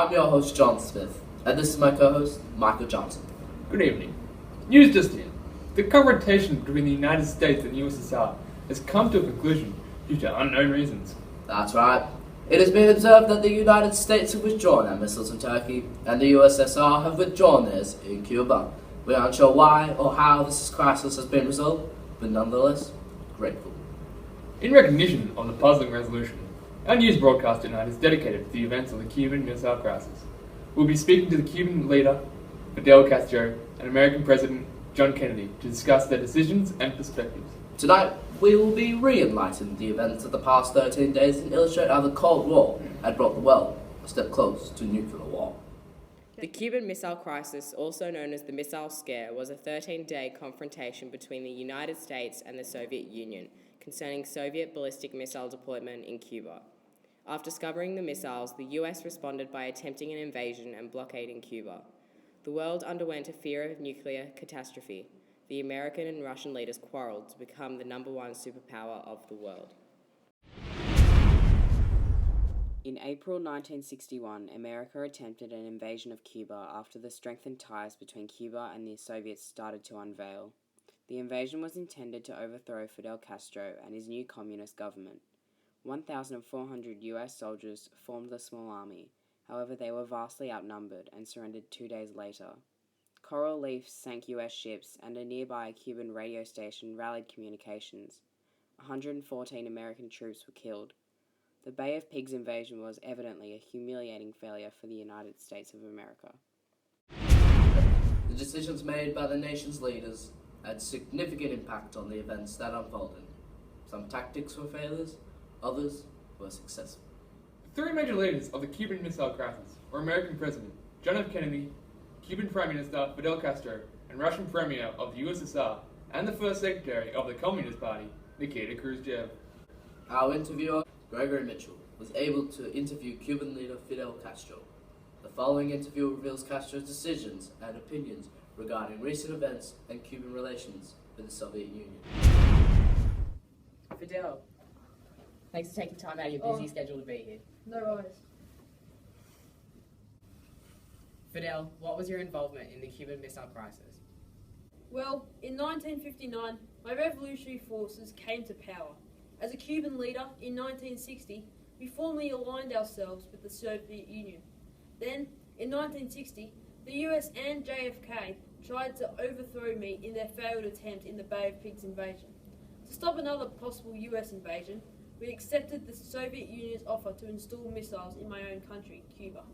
I'm your host, John Smith, and this is my co-host, Michael Johnson. Good evening. News just in. The confrontation between the United States and the USSR has come to a conclusion due to unknown reasons. That's right. It has been observed that the United States have withdrawn their missiles in Turkey, and the USSR have withdrawn theirs in Cuba. We aren't sure why or how this crisis has been resolved, but nonetheless, grateful. In recognition of the puzzling resolution, our news broadcast tonight is dedicated to the events of the Cuban Missile Crisis. We'll be speaking to the Cuban leader, Fidel Castro, and American President John Kennedy to discuss their decisions and perspectives. Tonight, we will be re-enlightening the events of the past 13 days and illustrate how the Cold War had brought the world a step closer to nuclear war. The Cuban Missile Crisis, also known as the Missile Scare, was a 13-day confrontation between the United States and the Soviet Union concerning Soviet ballistic missile deployment in Cuba. After discovering the missiles, the US responded by attempting an invasion and blockading Cuba. The world underwent a fear of nuclear catastrophe. The American and Russian leaders quarreled to become the number one superpower of the world. In April 1961, America attempted an invasion of Cuba after the strengthened ties between Cuba and the Soviets started to unveil. The invasion was intended to overthrow Fidel Castro and his new communist government. 1,400 US soldiers formed the small army. However, they were vastly outnumbered and surrendered 2 days later. Coral reefs sank US ships, and a nearby Cuban radio station rallied communications. 114 American troops were killed. The Bay of Pigs invasion was evidently a humiliating failure for the United States of America. The decisions made by the nation's leaders had significant impact on the events that unfolded. Some tactics were failures, others were successful. The three major leaders of the Cuban Missile Crisis were American President John F. Kennedy, Cuban Prime Minister Fidel Castro, and Russian Premier of the USSR, and the First Secretary of the Communist Party, Nikita Khrushchev. Our interviewer, Gregory Mitchell, was able to interview Cuban leader Fidel Castro. The following interview reveals Castro's decisions and opinions regarding recent events and Cuban relations with the Soviet Union. Fidel, thanks for taking time out of your busy schedule to be here. No worries. Fidel, what was your involvement in the Cuban Missile Crisis? Well, in 1959, my revolutionary forces came to power. As a Cuban leader in 1960, we formally aligned ourselves with the Soviet Union. Then, in 1960, the US and JFK tried to overthrow me in their failed attempt in the Bay of Pigs invasion. To stop another possible US invasion, we accepted the Soviet Union's offer to install missiles in my own country, Cuba.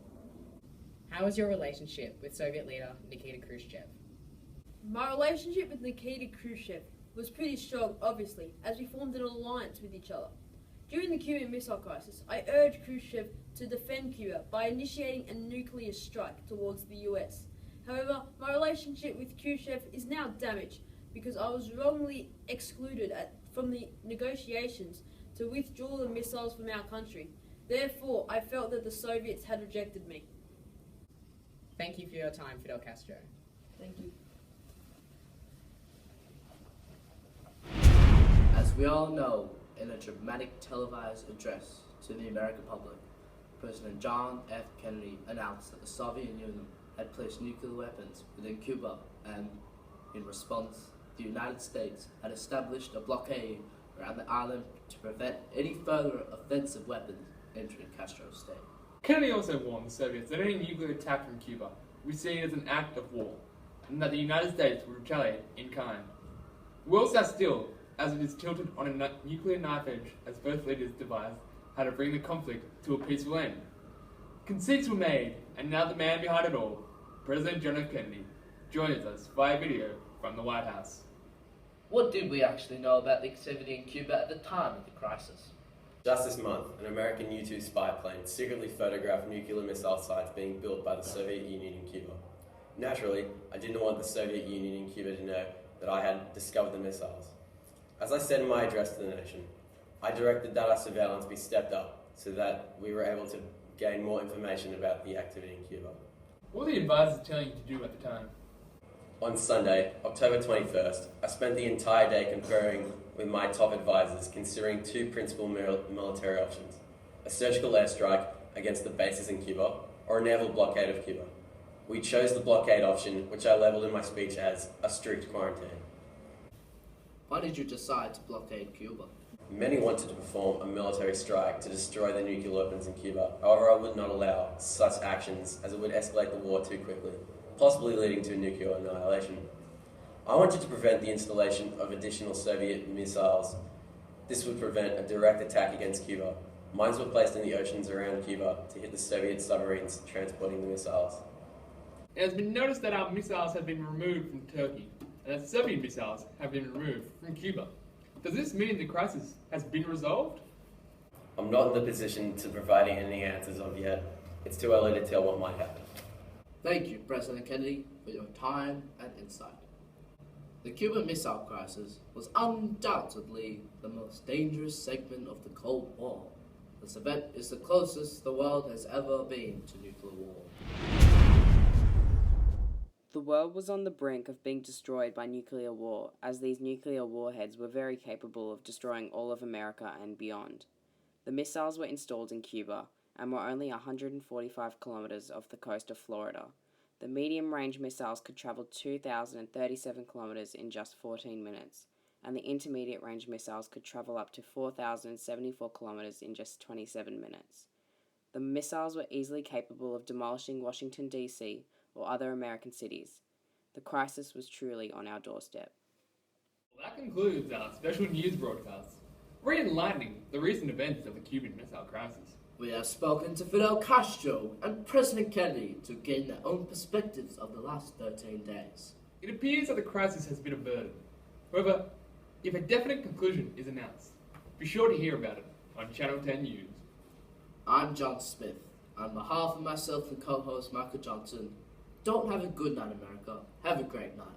How was your relationship with Soviet leader Nikita Khrushchev? My relationship with Nikita Khrushchev was pretty strong, obviously, as we formed an alliance with each other. During the Cuban Missile Crisis, I urged Khrushchev to defend Cuba by initiating a nuclear strike towards the US. However, my relationship with Khrushchev is now damaged because I was wrongly excluded from the negotiations to withdraw the missiles from our country. Therefore, I felt that the Soviets had rejected me. Thank you for your time, Fidel Castro. Thank you. As we all know, in a dramatic televised address to the American public, President John F. Kennedy announced that the Soviet Union had placed nuclear weapons within Cuba, and in response, the United States had established a blockade around the island to prevent any further offensive weapons entering Castro's state. Kennedy also warned the Soviets that any nuclear attack from Cuba would be seen as an act of war, and that the United States would retaliate in kind. The world sat still as it is tilted on a nuclear knife edge as both leaders devised how to bring the conflict to a peaceful end. Conceits were made, and now the man behind it all, President John F. Kennedy, joins us via video from the White House. What did we actually know about the activity in Cuba at the time of the crisis? Just this month, an American U-2 spy plane secretly photographed nuclear missile sites being built by the Soviet Union in Cuba. Naturally, I didn't want the Soviet Union in Cuba to know that I had discovered the missiles. As I said in my address to the nation, I directed that our surveillance be stepped up so that we were able to gain more information about the activity in Cuba. What were the advisors telling you to do at the time? On Sunday, October 21st, I spent the entire day conferring with my top advisors, considering two principal military options: a surgical airstrike against the bases in Cuba, or a naval blockade of Cuba. We chose the blockade option, which I labelled in my speech as a strict quarantine. Why did you decide to blockade Cuba? Many wanted to perform a military strike to destroy the nuclear weapons in Cuba. However, I would not allow such actions as it would escalate the war too quickly, possibly leading to nuclear annihilation. I wanted to prevent the installation of additional Soviet missiles. This would prevent a direct attack against Cuba. Mines were placed in the oceans around Cuba to hit the Soviet submarines transporting the missiles. It has been noticed that our missiles have been removed from Turkey, and that Soviet missiles have been removed from Cuba. Does this mean the crisis has been resolved? I'm not in the position to provide any answers of yet. It's too early to tell what might happen. Thank you, President Kennedy, for your time and insight. The Cuban Missile Crisis was undoubtedly the most dangerous segment of the Cold War. This event is the closest the world has ever been to nuclear war. The world was on the brink of being destroyed by nuclear war, as these nuclear warheads were very capable of destroying all of America and beyond. The missiles were installed in Cuba and were only 145 kilometers off the coast of Florida. The medium-range missiles could travel 2,037 kilometers in just 14 minutes, and the intermediate-range missiles could travel up to 4,074 kilometers in just 27 minutes. The missiles were easily capable of demolishing Washington, D.C., or other American cities. The crisis was truly on our doorstep. Well, that concludes our special news broadcast, re-enlightening the recent events of the Cuban Missile Crisis. We have spoken to Fidel Castro and President Kennedy to gain their own perspectives of the last 13 days. It appears that the crisis has been averted. However, if a definite conclusion is announced, be sure to hear about it on Channel 10 News. I'm John Smith. On behalf of myself and co-host Michael Johnson, don't have a good night, America. Have a great night.